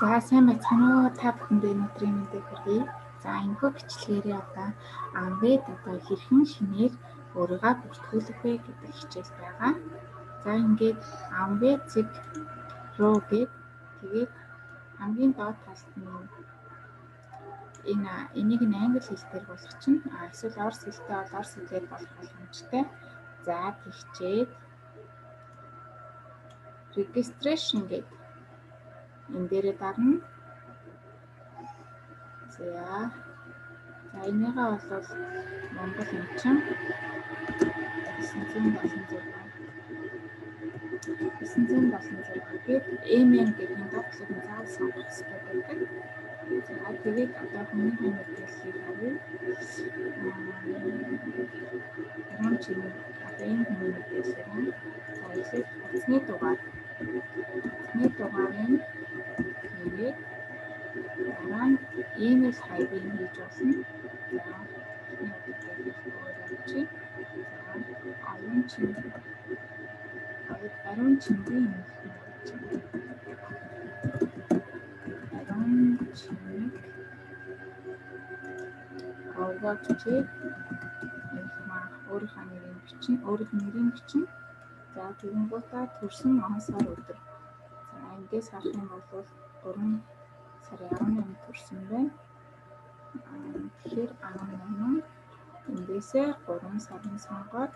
За сайн байцгаана уу? Та бүхэндээ өнөөдрийн мэндийг хүргэе. За энэхүү бичлэгээрээ одоо амбид одоо хэрхэн шинээр өөрийгөө бүртгүүлэх вэ гэдэг хичээл байгаа. За ингээд амбид зэг руу гээд тэгээд хамгийн доод талд нь энийг нь англи хэлээр болгох чинь эсвэл орос хэлтэй бол орос хэлээр болох боломжтой. За тэгчээд registration гэдэг энэ дээрээ дарна. За энийгээ бол Монгол өмчин 976 гээд эмэн гэдэг энэ доотлог нь заавал сонгох хэрэгтэй байдаг. За тэгээд одоо хүмүүний мэдээллийг харъя. Арам чинь одоо энэ хүний мэдээлэл нь за эхлээд утасны дугаарыг хийгээд дараа нь email хайрыг хийж болно. За ариун чингийн оргоочээ өөрийнхөө нэрийн бичин. За тэгэнгүүтээ төрсөн он сар өдөр. За эндээс харах юм бол 3 сарын 18-нд төрсөн байна. Тэгэхээр 18 эндээсээ 3 сарын сонгоод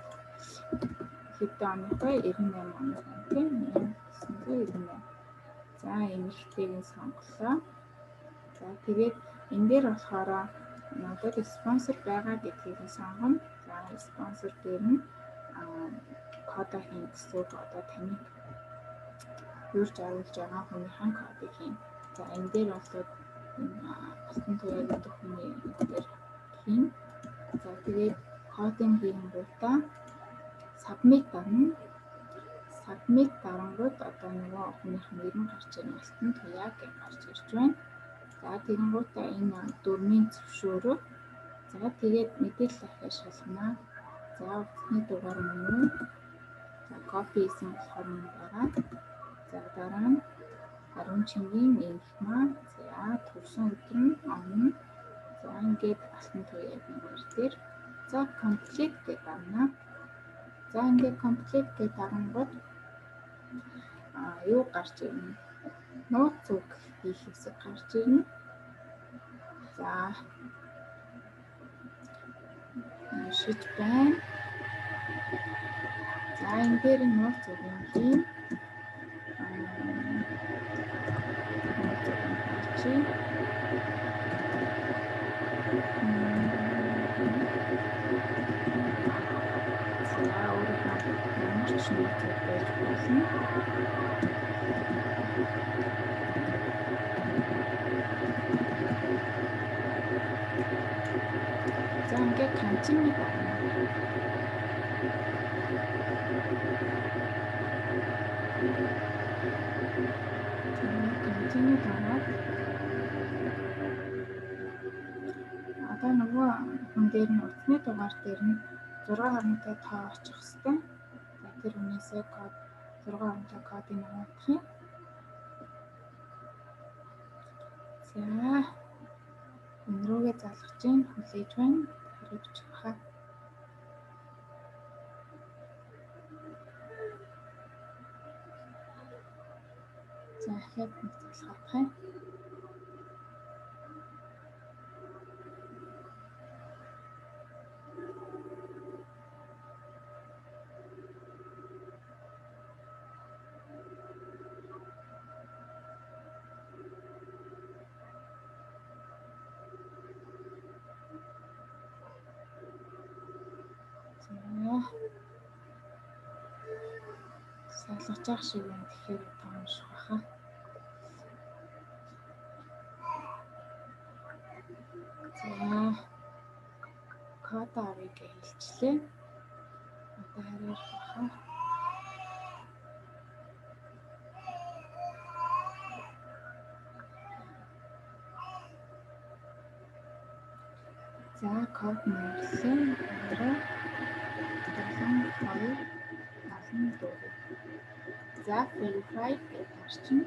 хэдэн оны вэ? 98 оны тийм 1998. За эмэгтэйг сонголоо. За тэгээд энэ дээр болохоор надад спонсор байгаа гэдгийг сонгоно. За спонсор дээр нь кодоо хийн гэсэн үг одоо таны юурж оруулж байгаа хүнийхэн кодыг хийн. За энэ дээр бол алтан туяагийн хүний дээр хийн. За тэгээд кодын хийнгүүтээ submit дарна. Submit дарангууд одоо нөгөө хүнийхэн нэр нь гарч ирнэ. Алтан туяа гэж гарч ирж байна. За тэгэнгүүтээ энэ дөрмийн зөвшөөрөв. За тэгээд мэдээлэл ахиа шалгана. За утасны дугаар мөн үү? За копи хийсэн болохоор мөн байгаа. За дараа нь ариун чингийн информ. За төрсөн өдөр нь он. За ингээд алтан туяагийн нэр дээр. За complete гэдэг дарна. За ингээд complete гэдэг дарангууд юу гарч ирнэ? Нууц зүг хийх хэсэг гарч ирнэ. За шиж байна. За энэ дээр нууц зүгийн хийн. За ингээд continue байна. Continue гараад одоо нөгөө хүн дээр нь утасны дугаар дээр нь 6 харантай тоо очих хэвээр. За тэр үнээсээ код 6 харантай кодыг нуутах юм. За энэ рүүгээ залгаж гин хүлээж байна. Хариуч хаа. За ахаад нэг залгах юм. Салгаж явах шиг байна. Тэгэхээр тоомших баха. За код авыг хэлчлээ. Одоо харьяах баха. За код нэрсэн 2 7 2 74. За verified гэж гарчна.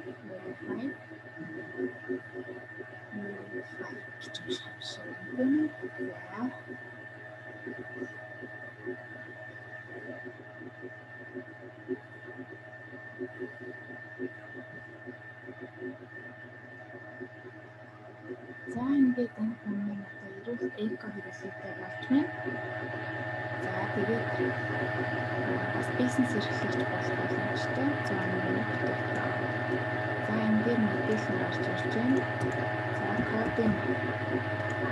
Verified гэж шавшаа. За За ингээд энэ хүмүүс одоо ерөөл эко хэрэглээтэй болж байна. За тэгээд бас бизнес эрхлэгч болох боломжтой. За бүтээгдэхүүн. За энэ дээр мэдээлэл гарч ирж байна. За кодын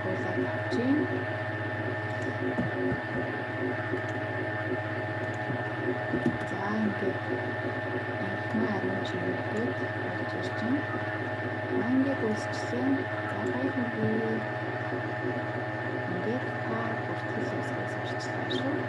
хуулаад авч байна. За ингээд энэхний ариун чиглэлүүд гарч ирж байна. Ингээд үүсчихсэн. За баярлалаа. Ингээд та бүртгэл хэсгээс орчлоо шүү.